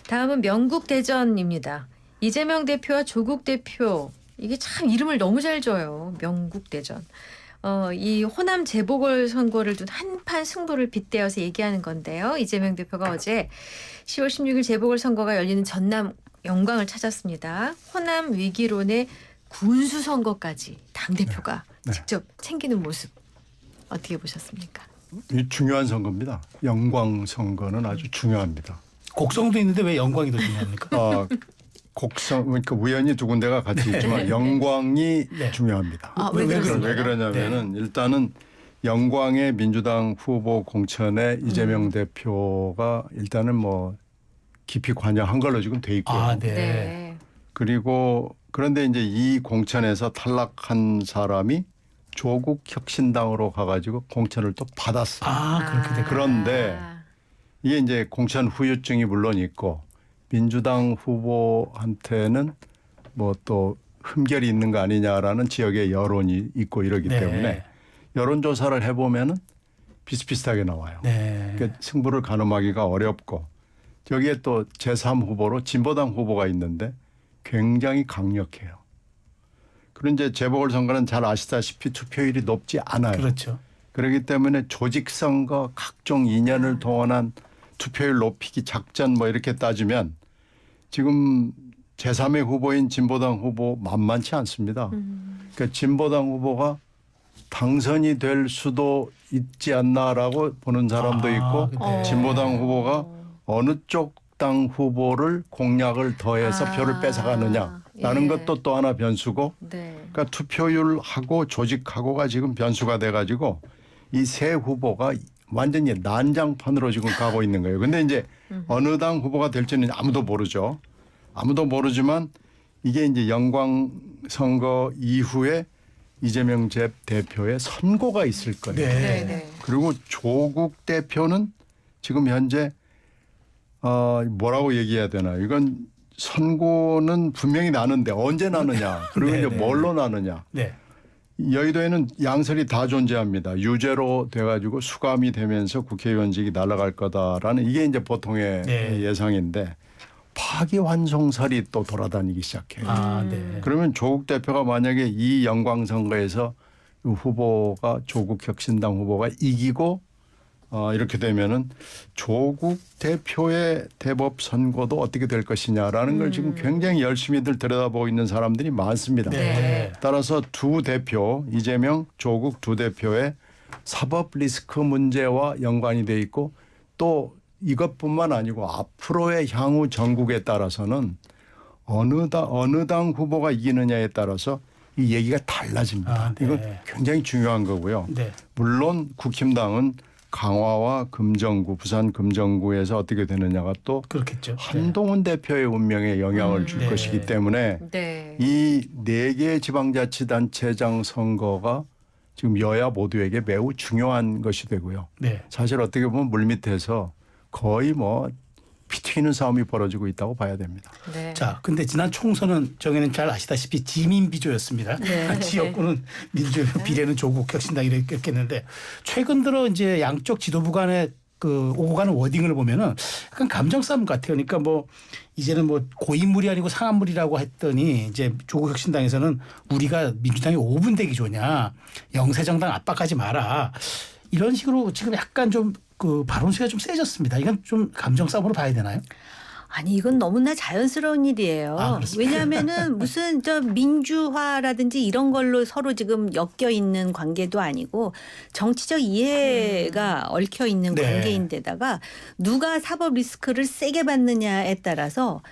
다음은 명국대전입니다. 이재명 대표와 조국 대표 이게 참 이름을 너무 잘 줘요. 명국대전. 이 호남 재보궐선거를 둔 한판 승부를 빗대어서 얘기하는 건데요. 이재명 대표가 어제 10월 16일 재보궐선거가 열리는 전남 영광을 찾았습니다. 호남 위기론의 군수선거까지 당대표가 직접 챙기는 모습 어떻게 보셨습니까? 이 중요한 선거입니다. 영광 선거는 아주 중요합니다. 곡성도 있는데 왜 영광이 더 중요합니까? 곡성 그러니까 우연히 두 군데가 같이 있지만 영광이 중요합니다. 왜 왜 그러세요? 그러냐면은 일단은 영광의 민주당 후보 공천에 이재명 대표가 일단은 뭐 깊이 관여한 걸로 지금 돼 있고요. 네. 그리고 그런데 이제 이 공천에서 탈락한 사람이 조국 혁신당으로 가가지고 공천을 또 받았어요. 그렇게 됐 그런데 이게 이제 공천 후유증이 물론 있고 민주당 후보한테는 뭐 또 흠결이 있는 거 아니냐라는 지역의 여론이 있고 이러기 때문에 여론조사를 해보면은 비슷비슷하게 나와요. 그러니까 승부를 가늠하기가 어렵고 여기에 또 제3후보로 진보당 후보가 있는데 굉장히 강력해요. 그런 이제 재보궐선거는 잘 아시다시피 투표율이 높지 않아요. 그렇죠. 그렇기 때문에 조직선거 각종 인연을 동원한 투표율 높이기 작전 뭐 이렇게 따지면 지금 제3의 후보인 진보당 후보 만만치 않습니다. 그러니까 진보당 후보가 당선이 될 수도 있지 않나라고 보는 사람도 있고 진보당 후보가 어느 쪽 당 후보를 공약을 더해서 표를 뺏어가느냐라는 것도 또 하나 변수고 그러니까 투표율하고 조직하고가 지금 변수가 돼가지고 이 세 후보가 완전히 난장판으로 지금 가고 있는 거예요. 근데 이제 어느 당 후보가 될지는 아무도 모르죠. 아무도 모르지만 이게 이제 영광 선거 이후에 이재명 대표의 선고가 있을 거예요. 그리고 조국 대표는 지금 현재 뭐라고 얘기해야 되나. 이건 선고는 분명히 나는데 언제 나느냐. 그리고 이제 뭘로 나느냐. 여의도에는 양설이 다 존재합니다. 유죄로 돼가지고 수감이 되면서 국회의원직이 날아갈 거다라는 이게 이제 보통의 예상인데 파기환송설이 또 돌아다니기 시작해요. 그러면 조국 대표가 만약에 이 영광 선거에서 후보가 조국 혁신당 후보가 이기고 이렇게 되면은 조국 대표의 대법 선고도 어떻게 될 것이냐라는 걸 지금 굉장히 열심히들 들여다보고 있는 사람들이 많습니다. 따라서 두 대표 이재명, 조국 두 대표의 사법 리스크 문제와 연관이 돼 있고 또 이것뿐만 아니고 앞으로의 향후 전국에 따라서는 어느 당 후보가 이기느냐에 따라서 이 얘기가 달라집니다. 이건 굉장히 중요한 거고요. 물론 국힘당은 강화와 금정구, 부산 금정구에서 어떻게 되느냐가 또 그렇겠죠. 한동훈 대표의 운명에 영향을 줄 것이기 때문에 이 4개 지방자치단체장 선거가 지금 여야 모두에게 매우 중요한 것이 되고요. 사실 어떻게 보면 물밑에서 거의 뭐 피 튀기는 싸움이 벌어지고 있다고 봐야 됩니다. 자, 근데 지난 총선은 정에는 잘 아시다시피 지민 비조였습니다. 지역구는 민주, 비례는 조국, 혁신당 이렇게 했는데 최근 들어 이제 양쪽 지도부 간의 그 오고 가는 워딩을 보면은 약간 감정 싸움 같아요. 그러니까 뭐 이제는 뭐 고인물이 아니고 상한물이라고 했더니 이제 조국 혁신당에서는 우리가 민주당이 5분 대기조냐, 영세정당 압박하지 마라. 이런 식으로 지금 약간 좀 그 발언수가 좀 세졌습니다. 이건 좀 감정 싸움으로 봐야 되나요? 아니 이건 너무나 자연스러운 일이에요. 왜냐하면은 무슨 저 민주화라든지 이런 걸로 서로 지금 엮여 있는 관계도 아니고 정치적 이해가 얽혀 있는 관계인데다가 누가 사법 리스크를 세게 받느냐에 따라서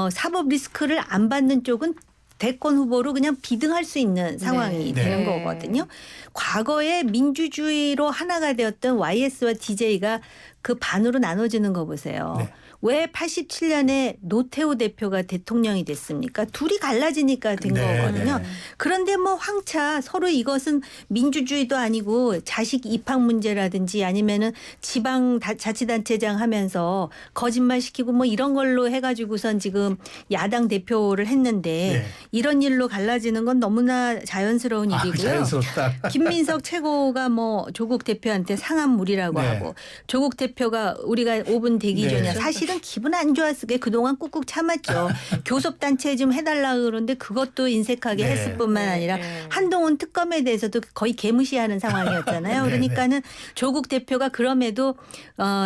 사법 리스크를 안 받는 쪽은 대권 후보로 그냥 비등할 수 있는 상황이 되는 거거든요. 과거에 민주주의로 하나가 되었던 YS와 DJ가 그 반으로 나눠지는 거 보세요. 왜 87년에 노태우 대표가 대통령이 됐습니까? 둘이 갈라지니까 된 거거든요. 그런데 뭐 황차 서로 이것은 민주주의도 아니고 자식 입학 문제라든지 아니면은 지방 자치단체장 하면서 거짓말 시키고 뭐 이런 걸로 해가지고선 지금 야당 대표를 했는데 이런 일로 갈라지는 건 너무나 자연스러운 일이고요. 자연스럽다. 김민석 최고가 뭐 조국 대표한테 상한물이라고 하고 조국 대표가 우리가 5분 대기조냐. 사실은 사람들은 기분 안 좋았으게 그동안 꾹꾹 참았죠. 교섭단체 좀 해달라 그러는데 그것도 인색하게 네. 했을 뿐만 아니라 한동훈 특검에 대해서도 거의 개무시하는 상황이었잖아요. 네, 그러니까는 조국 대표가 그럼에도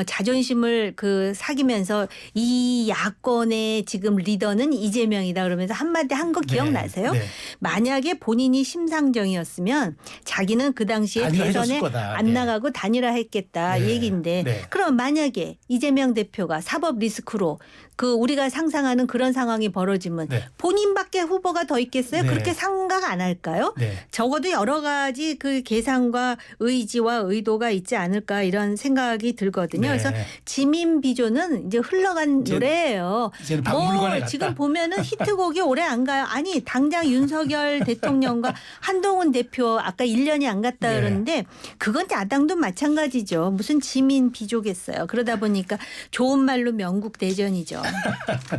자존심을 사기면서 이 야권의 지금 리더는 이재명이다 그러면서 한마디 한 거 기억나세요? 네. 만약에 본인이 심상정이었으면 자기는 그 당시에 단일화해줬을 대선에 거다. 안 네. 나가고 단일화했겠다 네. 얘기인데 네. 그럼 만약에 이재명 대표가 사법 리스크로 우리가 상상하는 그런 상황이 벌어지면 네. 본인밖에 후보가 더 있겠어요? 네. 그렇게 생각 안 할까요? 네. 적어도 여러 가지 그 계산과 의지와 의도가 있지 않을까 이런 생각이 들거든요. 네. 그래서 지민 비조는 이제 흘러간 노래예요. 이제는 박물관에 갔다. 지금 보면은 히트곡이 오래 안 가요. 아니 당장 윤석열 대통령과 한동훈 대표 아까 1년이 안 갔다 네. 그러는데 그건 야당도 마찬가지죠. 무슨 지민 비조겠어요. 그러다 보니까 좋은 말로 명국 대전이죠.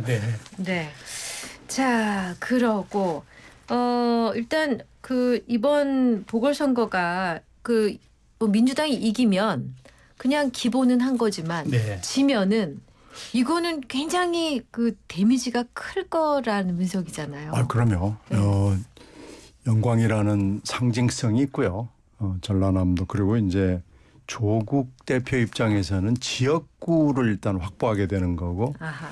네. 네. 자, 그러고 일단 이번 보궐선거가 민주당이 이기면 그냥 기본은 한 거지만 네. 지면은 이거는 굉장히 데미지가 클 거라는 분석이잖아요. 그럼요. 영광이라는 상징성이 있고요. 전라남도 그리고 이제 조국 대표 입장에서는 지역구를 일단 확보하게 되는 거고 아하.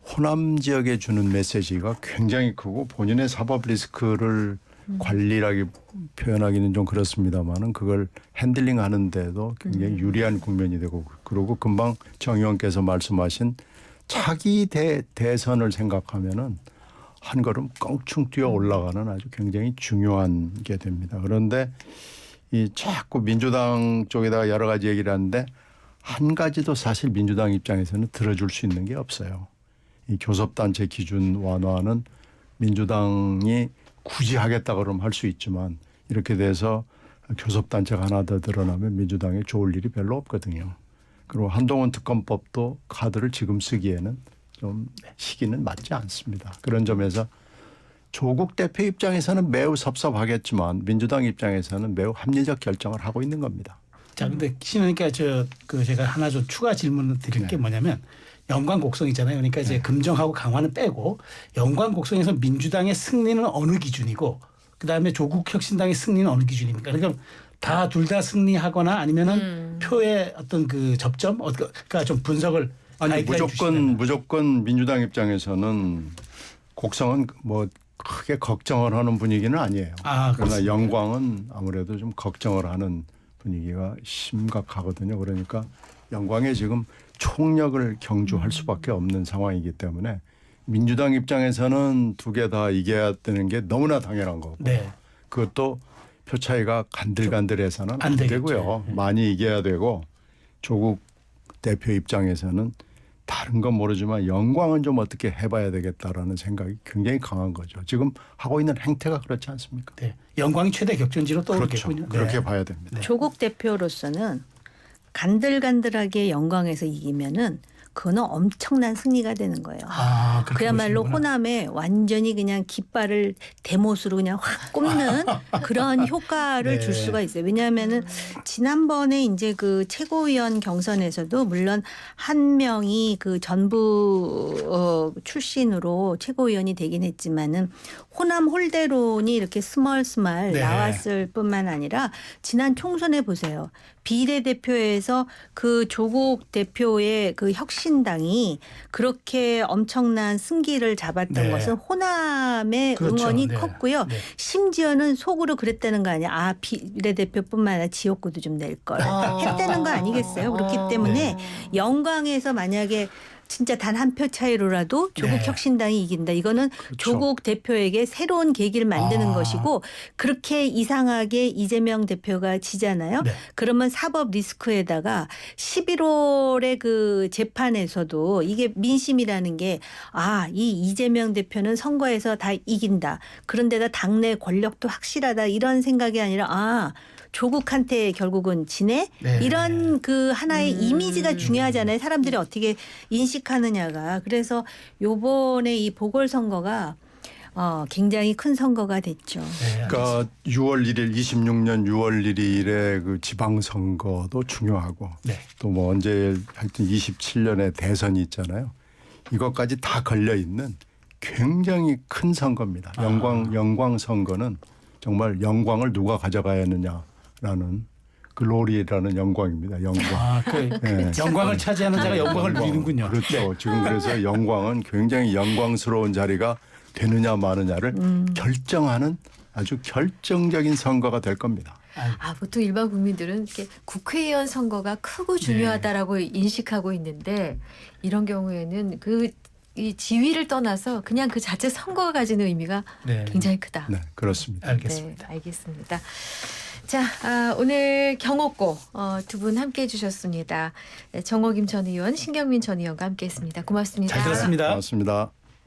호남 지역에 주는 메시지가 굉장히 크고 본인의 사법 리스크를 관리라기 표현하기는 좀 그렇습니다만은 그걸 핸들링 하는데도 굉장히 유리한 국면이 되고 그리고 금방 정 의원께서 말씀하신 차기 대선을 생각하면은 한 걸음 껑충 뛰어 올라가는 아주 굉장히 중요한 게 됩니다. 그런데 이 자꾸 민주당 쪽에다가 여러 가지 얘기를 하는데 한 가지도 사실 민주당 입장에서는 들어줄 수 있는 게 없어요. 이 교섭단체 기준 완화는 민주당이 굳이 하겠다 그러면 할 수 있지만 이렇게 돼서 교섭단체가 하나 더 드러나면 민주당에 좋을 일이 별로 없거든요. 그리고 한동훈 특검법도 카드를 지금 쓰기에는 좀 시기는 맞지 않습니다. 그런 점에서 조국 대표 입장에서는 매우 섭섭하겠지만 민주당 입장에서는 매우 합리적 결정을 하고 있는 겁니다. 자, 근데 신원님께 제가 하나 좀 추가 질문을 드릴 게 뭐냐면 영광 곡성이잖아요. 그러니까 이제 금정하고 강화는 빼고 영광 곡성에서 민주당의 승리는 어느 기준이고 그다음에 조국 혁신당의 승리는 어느 기준입니까? 그러니까 둘 다 승리하거나 아니면은 표의 어떤 접점 그러니까 좀 분석을 무조건 민주당 입장에서는 곡성은 뭐 크게 걱정을 하는 분위기는 아니에요. 그러나 그렇습니다. 영광은 아무래도 좀 걱정을 하는 분위기가 심각하거든요. 그러니까 영광에 지금 총력을 경주할 수밖에 없는 상황이기 때문에 민주당 입장에서는 두 개 다 이겨야 되는 게 너무나 당연한 거고 네. 그것도 표 차이가 간들간들해서는 안 안 되겠죠. 되고요. 많이 이겨야 되고 조국 대표 입장에서는 다른 건 모르지만 영광은 좀 어떻게 해봐야 되겠다라는 생각이 굉장히 강한 거죠. 지금 하고 있는 행태가 그렇지 않습니까? 네. 영광이 최대 격전지로 떠오르겠군요. 그렇죠. 그렇게 네. 봐야 됩니다. 조국 대표로서는 간들간들하게 영광에서 이기면은 그거는 엄청난 승리가 되는 거예요. 그렇게 그야말로 보시는구나. 호남에 완전히 그냥 깃발을 대못으로 그냥 확 꼽는 그런 효과를 네. 줄 수가 있어요. 왜냐하면은 지난번에 이제 최고위원 경선에서도 물론 한 명이 전부 출신으로 최고위원이 되긴 했지만은 호남 홀대론이 이렇게 스멀스멀 네. 나왔을 뿐만 아니라 지난 총선에 보세요. 비례대표에서 조국 대표의 혁신당이 그렇게 엄청난 승기를 잡았던 네. 것은 호남의 그렇죠. 응원이 네. 컸고요. 네. 심지어는 속으로 그랬다는 거 아니야. 비례대표뿐만 아니라 지역구도 좀 낼 걸. 했다는 거 아니겠어요. 그렇기 때문에 영광에서 만약에 진짜 단 한 표 차이로라도 조국 네. 혁신당이 이긴다. 이거는 그렇죠. 조국 대표에게 새로운 계기를 만드는 것이고 그렇게 이상하게 이재명 대표가 지잖아요. 네. 그러면 사법 리스크에다가 11월의 재판에서도 이게 민심이라는 게 이 이재명 대표는 선거에서 다 이긴다. 그런데다 당내 권력도 확실하다. 이런 생각이 아니라 조국한테 결국은 지네? 네. 이런 하나의 이미지가 중요하잖아요. 사람들이 어떻게 인식하느냐가. 그래서 요번에 이 보궐선거가 굉장히 큰 선거가 됐죠. 네, 그러니까 6월 1일 26년 6월 1일에 지방선거도 중요하고 네. 또 뭐 언제 하여튼 27년에 대선이 있잖아요. 이것까지 다 걸려 있는 굉장히 큰 선거입니다. 영광 선거는 정말 영광을 누가 가져가야 하느냐라는 글로리라는 영광입니다. 영광. 네. 영광을 차지하는 자가 영광을 누리는군요. 그렇죠. 네. 지금 그래서 영광은 굉장히 영광스러운 자리가 되느냐 마느냐를 결정하는 아주 결정적인 선거가 될 겁니다. 보통 일반 국민들은 이렇게 국회의원 선거가 크고 중요하다라고 인식하고 있는데 이런 경우에는 이 지위를 떠나서 그냥 그 자체 선거가 가지는 의미가 굉장히 크다. 네, 그렇습니다. 알겠습니다. 네, 알겠습니다. 자, 오늘 경옥고 두 분 함께해 주셨습니다. 네, 정호김 전 의원, 신경민 전 의원과 함께했습니다. 고맙습니다. 잘 들었습니다. 고맙습니다.